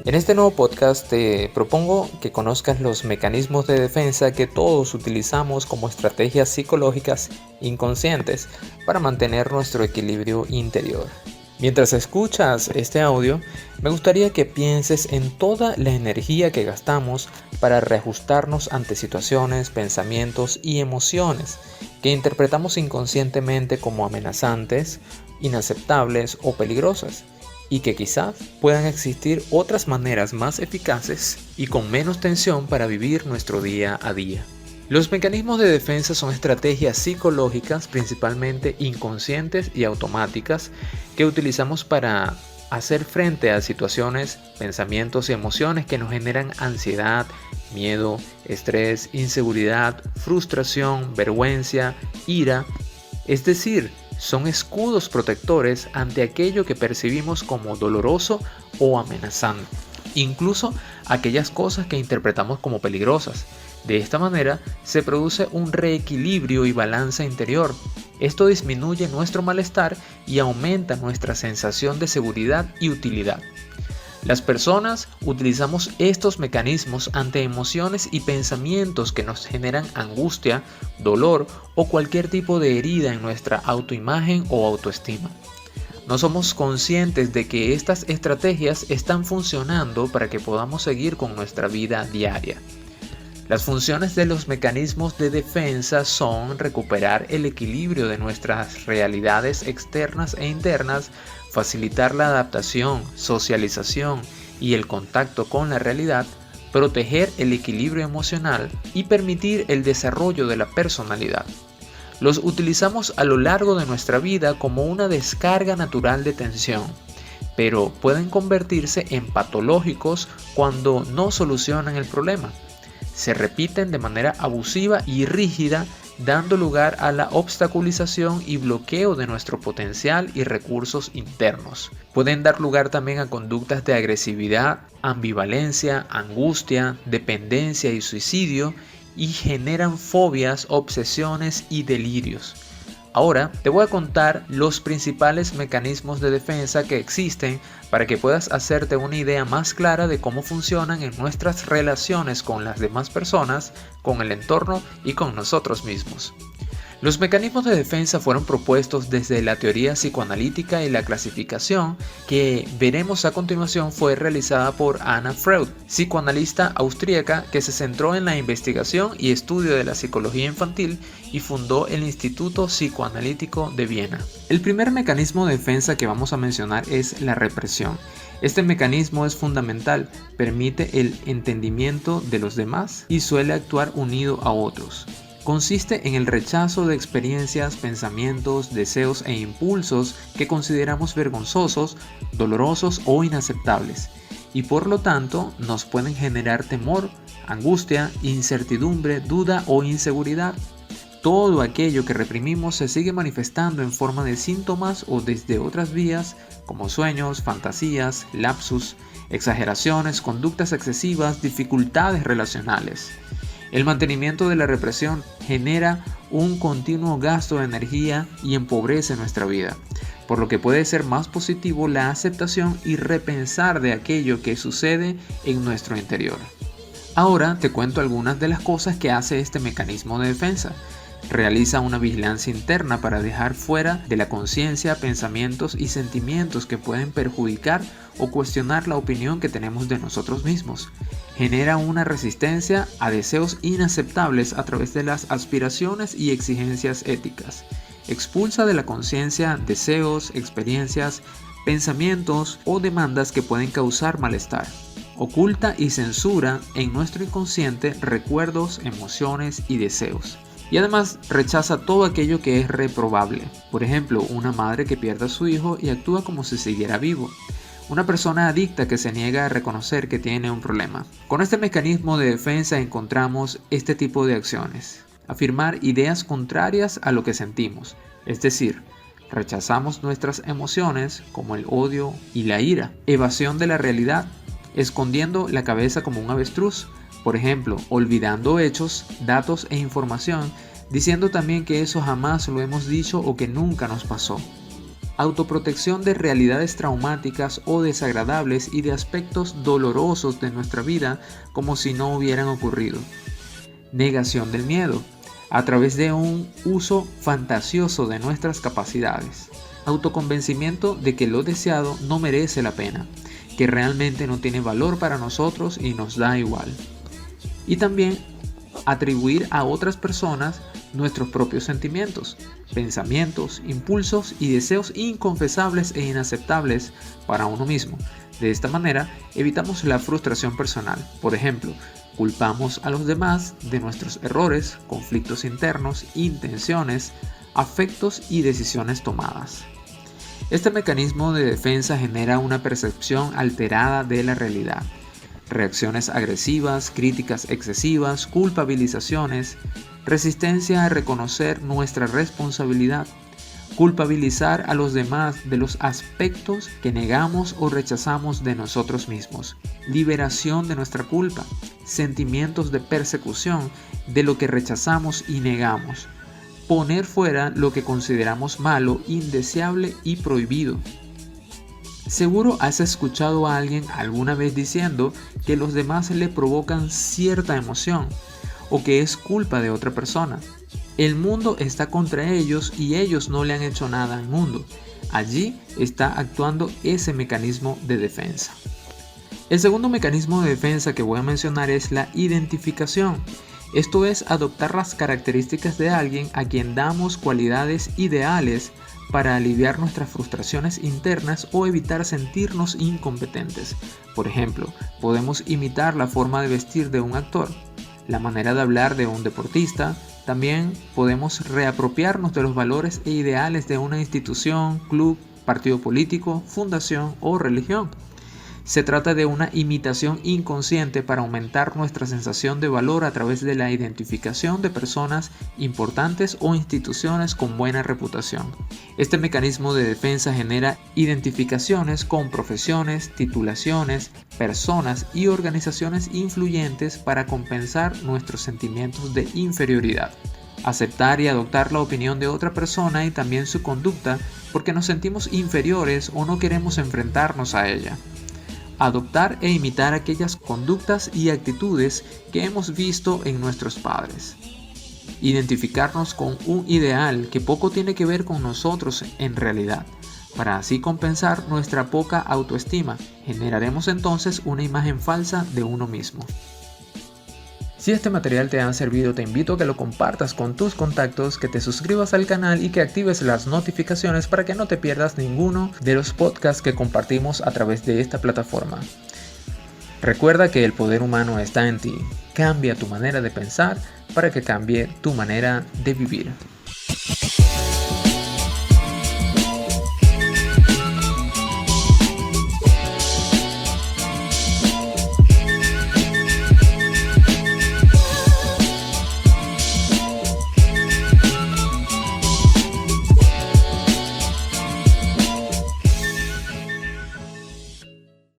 En este nuevo podcast te propongo que conozcas los mecanismos de defensa que todos utilizamos como estrategias psicológicas inconscientes para mantener nuestro equilibrio interior. Mientras escuchas este audio, me gustaría que pienses en toda la energía que gastamos para reajustarnos ante situaciones, pensamientos y emociones que interpretamos inconscientemente como amenazantes, inaceptables o peligrosas, y que quizás puedan existir otras maneras más eficaces y con menos tensión para vivir nuestro día a día. Los mecanismos de defensa son estrategias psicológicas, principalmente inconscientes y automáticas, que utilizamos para hacer frente a situaciones, pensamientos y emociones que nos generan ansiedad, miedo, estrés, inseguridad, frustración, vergüenza, ira. Es decir, son escudos protectores ante aquello que percibimos como doloroso o amenazante, incluso aquellas cosas que interpretamos como peligrosas. De esta manera se produce un reequilibrio y balance interior. Esto disminuye nuestro malestar y aumenta nuestra sensación de seguridad y utilidad. Las personas utilizamos estos mecanismos ante emociones y pensamientos que nos generan angustia, dolor o cualquier tipo de herida en nuestra autoimagen o autoestima. No somos conscientes de que estas estrategias están funcionando para que podamos seguir con nuestra vida diaria. Las funciones de los mecanismos de defensa son recuperar el equilibrio de nuestras realidades externas e internas, facilitar la adaptación, socialización y el contacto con la realidad, proteger el equilibrio emocional y permitir el desarrollo de la personalidad. Los utilizamos a lo largo de nuestra vida como una descarga natural de tensión, pero pueden convertirse en patológicos cuando no solucionan el problema. Se repiten de manera abusiva y rígida, dando lugar a la obstaculización y bloqueo de nuestro potencial y recursos internos. Pueden dar lugar también a conductas de agresividad, ambivalencia, angustia, dependencia y suicidio, y generan fobias, obsesiones y delirios. Ahora te voy a contar los principales mecanismos de defensa que existen para que puedas hacerte una idea más clara de cómo funcionan en nuestras relaciones con las demás personas, con el entorno y con nosotros mismos. Los mecanismos de defensa fueron propuestos desde la teoría psicoanalítica, y la clasificación que veremos a continuación fue realizada por Anna Freud, psicoanalista austríaca que se centró en la investigación y estudio de la psicología infantil y fundó el Instituto Psicoanalítico de Viena. El primer mecanismo de defensa que vamos a mencionar es la represión. Este mecanismo es fundamental, permite el entendimiento de los demás y suele actuar unido a otros. Consiste en el rechazo de experiencias, pensamientos, deseos e impulsos que consideramos vergonzosos, dolorosos o inaceptables, y por lo tanto nos pueden generar temor, angustia, incertidumbre, duda o inseguridad. Todo aquello que reprimimos se sigue manifestando en forma de síntomas o desde otras vías como sueños, fantasías, lapsus, exageraciones, conductas excesivas, dificultades relacionales. El mantenimiento de la represión genera un continuo gasto de energía y empobrece nuestra vida, por lo que puede ser más positivo la aceptación y repensar de aquello que sucede en nuestro interior. Ahora te cuento algunas de las cosas que hace este mecanismo de defensa. Realiza una vigilancia interna para dejar fuera de la conciencia pensamientos y sentimientos que pueden perjudicar o cuestionar la opinión que tenemos de nosotros mismos. Genera una resistencia a deseos inaceptables a través de las aspiraciones y exigencias éticas. Expulsa de la conciencia deseos, experiencias, pensamientos o demandas que pueden causar malestar. Oculta y censura en nuestro inconsciente recuerdos, emociones y deseos. Y además rechaza todo aquello que es reprobable. Por ejemplo, una madre que pierde a su hijo y actúa como si siguiera vivo. Una persona adicta que se niega a reconocer que tiene un problema. Con este mecanismo de defensa encontramos este tipo de acciones. Afirmar ideas contrarias a lo que sentimos. Es decir, rechazamos nuestras emociones como el odio y la ira. Evasión de la realidad. Escondiendo la cabeza como un avestruz. Por ejemplo, olvidando hechos, datos e información, diciendo también que eso jamás lo hemos dicho o que nunca nos pasó. Autoprotección de realidades traumáticas o desagradables y de aspectos dolorosos de nuestra vida como si no hubieran ocurrido. Negación del miedo, a través de un uso fantasioso de nuestras capacidades. Autoconvencimiento de que lo deseado no merece la pena, que realmente no tiene valor para nosotros y nos da igual. Y también atribuir a otras personas nuestros propios sentimientos, pensamientos, impulsos y deseos inconfesables e inaceptables para uno mismo. De esta manera evitamos la frustración personal. Por ejemplo, culpamos a los demás de nuestros errores, conflictos internos, intenciones, afectos y decisiones tomadas. Este mecanismo de defensa genera una percepción alterada de la realidad. Reacciones agresivas, críticas excesivas, culpabilizaciones, resistencia a reconocer nuestra responsabilidad, culpabilizar a los demás de los aspectos que negamos o rechazamos de nosotros mismos, liberación de nuestra culpa, sentimientos de persecución de lo que rechazamos y negamos, poner fuera lo que consideramos malo, indeseable y prohibido. Seguro has escuchado a alguien alguna vez diciendo que los demás le provocan cierta emoción o que es culpa de otra persona. El mundo está contra ellos y ellos no le han hecho nada al mundo. Allí está actuando ese mecanismo de defensa. El segundo mecanismo de defensa que voy a mencionar es la identificación. Esto es adoptar las características de alguien a quien damos cualidades ideales para aliviar nuestras frustraciones internas o evitar sentirnos incompetentes. Por ejemplo, podemos imitar la forma de vestir de un actor, la manera de hablar de un deportista. También podemos reapropiarnos de los valores e ideales de una institución, club, partido político, fundación o religión. Se trata de una imitación inconsciente para aumentar nuestra sensación de valor a través de la identificación de personas importantes o instituciones con buena reputación. Este mecanismo de defensa genera identificaciones con profesiones, titulaciones, personas y organizaciones influyentes para compensar nuestros sentimientos de inferioridad. Aceptar y adoptar la opinión de otra persona y también su conducta porque nos sentimos inferiores o no queremos enfrentarnos a ella. Adoptar e imitar aquellas conductas y actitudes que hemos visto en nuestros padres. Identificarnos con un ideal que poco tiene que ver con nosotros en realidad, para así compensar nuestra poca autoestima. Generaremos entonces una imagen falsa de uno mismo. Si este material te ha servido, te invito a que lo compartas con tus contactos, que te suscribas al canal y que actives las notificaciones para que no te pierdas ninguno de los podcasts que compartimos a través de esta plataforma. Recuerda que el poder humano está en ti. Cambia tu manera de pensar para que cambie tu manera de vivir.